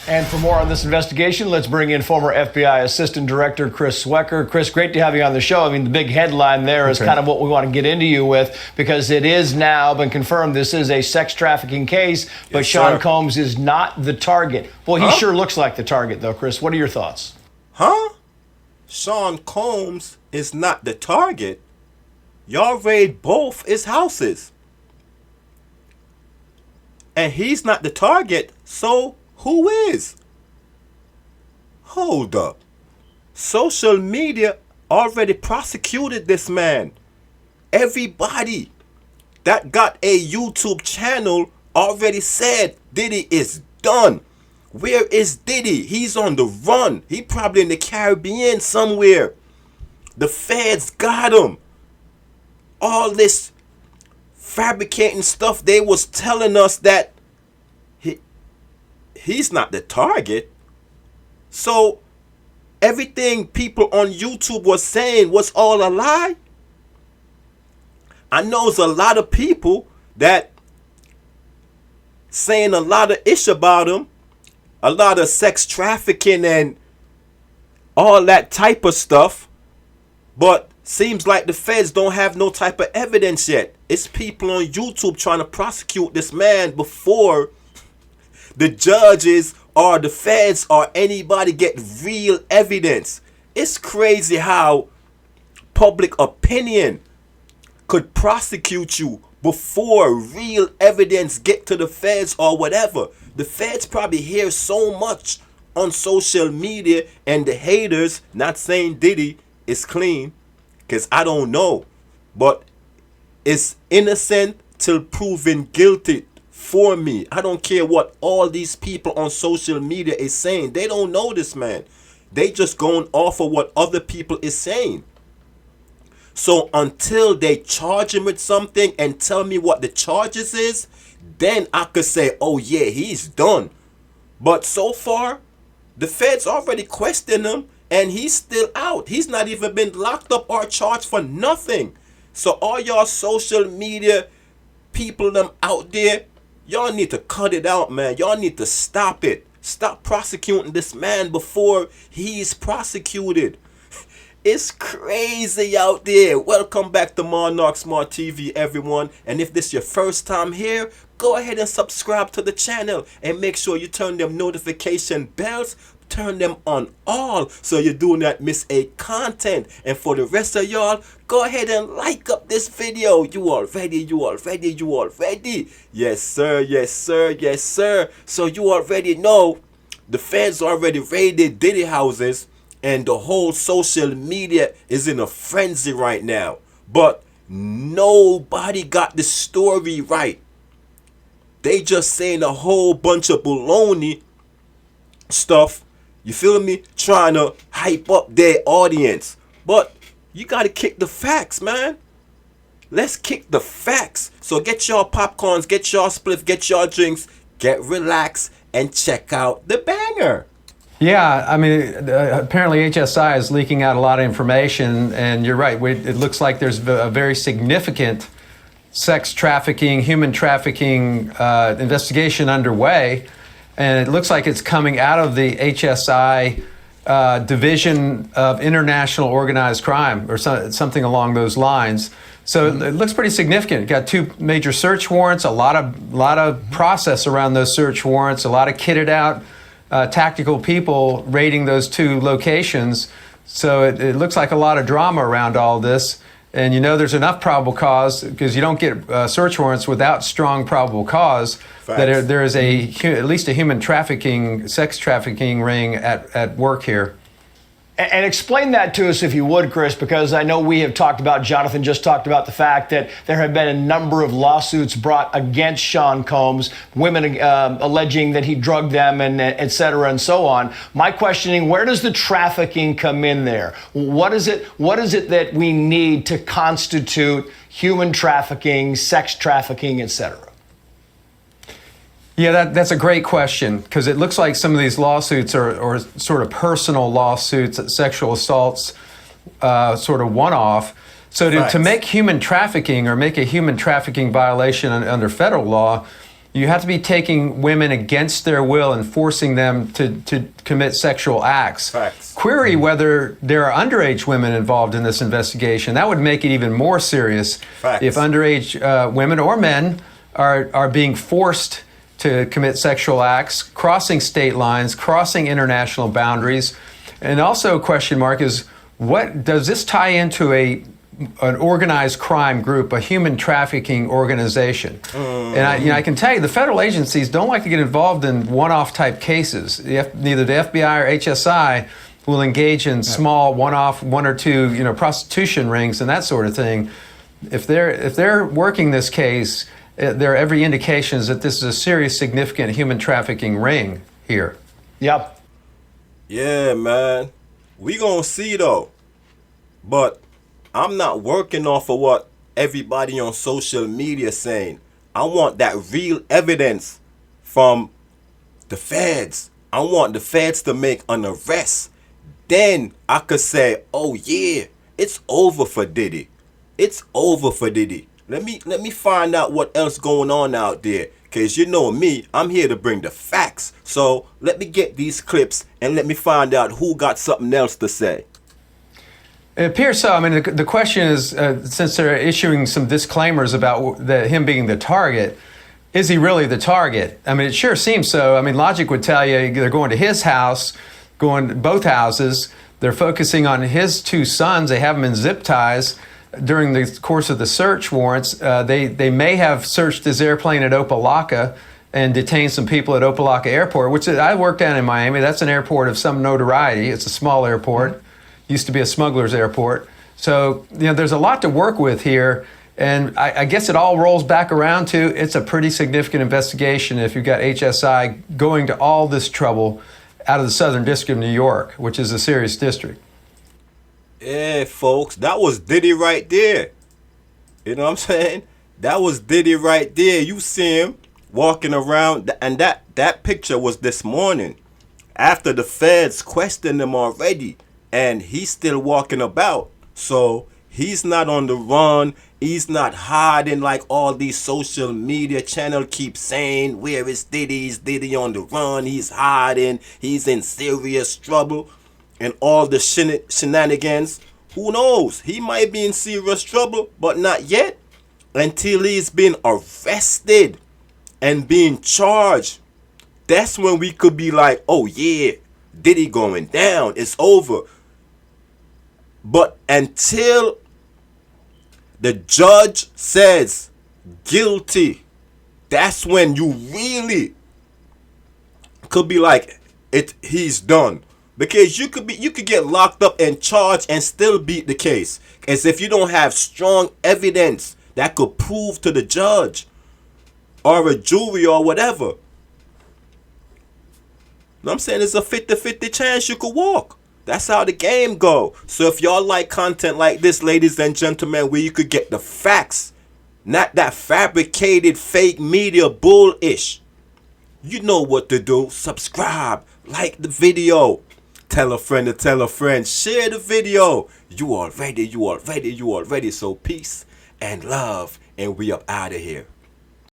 And for more on this investigation, let's bring in former FBI Assistant Director Chris Swecker. Chris, great to have you on the show. I mean, the big headline there is kind of what we want to get into you with, because it is now been confirmed this is a sex trafficking case, but Sean Combs is not the target. Well, he sure looks like the target, though, Chris. What are your thoughts? Sean Combs is not the target. Y'all raid both his houses. And he's not the target, so who is? Hold up. Social media already prosecuted this man. Everybody that got a YouTube channel already said Diddy is done. Where is Diddy? He's on the run. He probably in the Caribbean somewhere. The feds got him. All this fabricating stuff, they was telling us that he's not the target. So everything people on YouTube was saying was all a lie. I know there's a lot of people that saying a lot of ish about him, a lot of sex trafficking and all that type of stuff, but seems like the feds don't have no type of evidence yet. It's people on YouTube trying to prosecute this man before the judges or the feds or anybody get real evidence. It's crazy how public opinion could prosecute you before real evidence get to the feds or whatever. The feds probably hear so much on social media, and the haters, not saying Diddy is clean, because I don't know, but it's innocent till proven guilty. For me, I don't care what all these people on social media is saying. They don't know this man. They just going off of what other people is saying. So until they charge him with something and tell me what the charges is, then I could say, oh yeah, he's done. But so far, the feds already questioned him and he's still out. He's not even been locked up or charged for nothing. So all y'all social media people them out there, y'all need to cut it out, man. Y'all need to stop it. Stop prosecuting this man before he's prosecuted. It's crazy out there. Welcome back to Monarch Smart TV, everyone. And if this is your first time here, go ahead and subscribe to the channel. And make sure you turn them notification bells. Turn them on all so you do not miss a content. And for the rest of y'all, go ahead and like up this video. You all ready? Yes sir, yes sir, yes sir. So you already know the feds already raided Diddy houses, and the whole social media is in a frenzy right now. But nobody got the story right. They just saying a whole bunch of baloney stuff. You feel me? Trying to hype up their audience. But you got to kick the facts, man. Let's kick the facts. So get your popcorns, get your spliff, get your drinks, get relaxed, and check out the banger. Yeah, I mean, apparently HSI is leaking out a lot of information, and you're right. It looks like there's a very significant sex trafficking, human trafficking investigation underway. And it looks like it's coming out of the HSI Division of International Organized Crime, or something along those lines. So it looks pretty significant. It got 2 major search warrants, a lot of process around those search warrants, a lot of kitted out tactical people raiding those 2 locations. So it looks like a lot of drama around all this. And you know there's enough probable cause, because you don't get search warrants without strong probable cause. Facts. That there is at least a human trafficking, sex trafficking ring at work here. And explain that to us, if you would, Chris, because I know we have talked about, Jonathan just talked about the fact that there have been a number of lawsuits brought against Sean Combs, women alleging that he drugged them, and et cetera, and so on. My questioning, where does the trafficking come in there? What is it that we need to constitute human trafficking, sex trafficking, et cetera? Yeah, that's a great question, because it looks like some of these lawsuits are sort of personal lawsuits, sexual assaults, sort of one-off. So to make human trafficking or make a human trafficking violation under federal law, You have to be taking women against their will and forcing them to commit sexual acts. Facts. Query whether there are underage women involved in this investigation. That would make it even more serious. Facts. If underage women or men are being forced to commit sexual acts, crossing state lines, crossing international boundaries. And also, question mark is, what does this tie into an organized crime group, a human trafficking organization? And I can tell you, the federal agencies don't like to get involved in one-off type cases. Neither the FBI or HSI will engage in small one-off, one or two, prostitution rings and that sort of thing. If they're working this case, there are every indications that this is a serious, significant human trafficking ring here. Yep. Yeah, man. We gonna see though. But I'm not working off of what everybody on social media saying. I want that real evidence from the feds. I want the feds to make an arrest. Then I could say, oh yeah, it's over for Diddy. It's over for Diddy. Let me find out what else going on out there. Cause you know me, I'm here to bring the facts. So let me get these clips and let me find out who got something else to say. It appears so. I mean, the question is, since they're issuing some disclaimers about him being the target, is he really the target? I mean, it sure seems so. I mean, logic would tell you they're going to his house, going to both houses. They're focusing on his two sons. They have them in zip ties. During the course of the search warrants, they may have searched his airplane at Opelika and detained some people at Opelika Airport, which I work down in Miami. That's an airport of some notoriety. It's a small airport. Used to be a smuggler's airport. So, there's a lot to work with here. And I guess it all rolls back around to it's a pretty significant investigation if you've got HSI going to all this trouble out of the Southern District of New York, which is a serious district. Yeah, folks, that was Diddy right there. You know what I'm saying? That was Diddy right there. You see him walking around, and that picture was this morning after the feds questioned him already, and he's still walking about. So he's not on the run. He's not hiding like all these social media channel keep saying. Where is Diddy? Is Diddy on the run? He's hiding. He's in serious trouble. And all the shenanigans. Who knows? He might be in serious trouble, but not yet. Until he's been arrested and being charged. That's when we could be like, oh yeah, Diddy going down. It's over. But until the judge says guilty, that's when you really could be like, he's done. Because you could get locked up and charged and still beat the case. As if you don't have strong evidence that could prove to the judge or a jury or whatever. You know what I'm saying? It's a 50-50 chance you could walk. That's how the game go. So if y'all like content like this, ladies and gentlemen, where you could get the facts, not that fabricated fake media bullish, you know what to do. Subscribe, like the video, tell a friend to tell a friend, share the video. You already. So peace and love, and we up out of here.